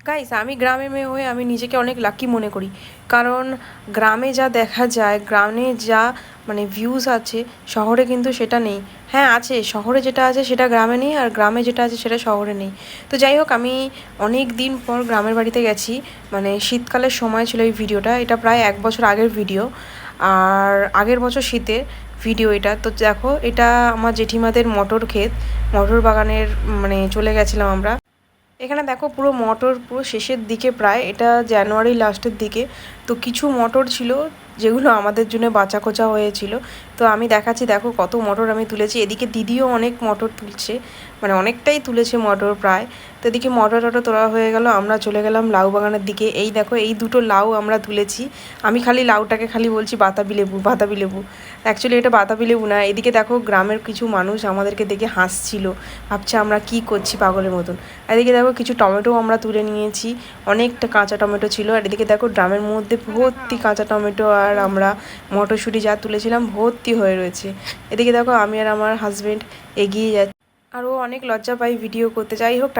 Guys, আমি গ্রামের মেয়ে হয়ে আমি নিজেকে অনেক লাকি মনে করি। কারণ গ্রামে যা দেখা যায়, গ্রামে যা মানে ভিউজ আছে, শহরে কিন্তু সেটা নেই। হ্যাঁ আছে, শহরে যেটা আছে সেটা গ্রামে নেই, আর গ্রামে যেটা আছে সেটা শহরে নেই। তো যাই হোক, আমি অনেক দিন পর গ্রামের বাড়িতে গেছি। মানে শীতকালের সময় ছিল এই ভিডিওটা, এটা প্রায় 1 বছর আগের ভিডিও। আর আগের বছর শীতে ভিডিও এটা। তো দেখো, এটা আমার জেঠিমাদের মটর ক্ষেত, মটর বাগানের মানে চলে গেছিলাম আমরা। এখানে দেখো পুরো মটর পুরো শেষের দিকে, প্রায় এটা জানুয়ারি লাস্টের দিকে। তো কিছু মটর ছিল যেগুলো আমাদের জন্য বাঁচা কোচা হয়েছিল। তো আমি দেখাচ্ছি, দেখো কত মটর আমি তুলেছি। এদিকে দিদিও অনেক মটর তুলছে, মানে অনেকটাই তুলেছে মটর প্রায়। তো এদিকে মটর টটর তোলা হয়ে গেল, আমরা চলে গেলাম লাউ বাগানের দিকে। এই দেখো, এই দুটো লাউ আমরা তুলেছি। আমি খালি লাউটাকে খালি বলছি বাতাবি লেবু, বাতাবি লেবু। অ্যাকচুয়ালি এটা বাতাবি লেবু না। এদিকে দেখো গ্রামের কিছু মানুষ আমাদেরকে দেখে হাসছিল, ভাবছে আমরা কি করছি পাগলের মতন। এদিকে দেখো কিছু টমেটো আমরা তুলে নিয়েছি, অনেকটা কাঁচা টমেটো ছিল। আর এদিকে দেখো ড্রামের মধ্যে ভর্তি কাঁচা টমেটো, আর আমরা মটরশুঁটি যা তুলেছিলাম ভর্তি হয়ে রয়েছে। এদিকে দেখো আমি আর আমার হাজবেন্ড এগিয়ে যাচ্ছি। আরও অনেক লজ্জা পাই ভিডিও করতে। যাই হোক।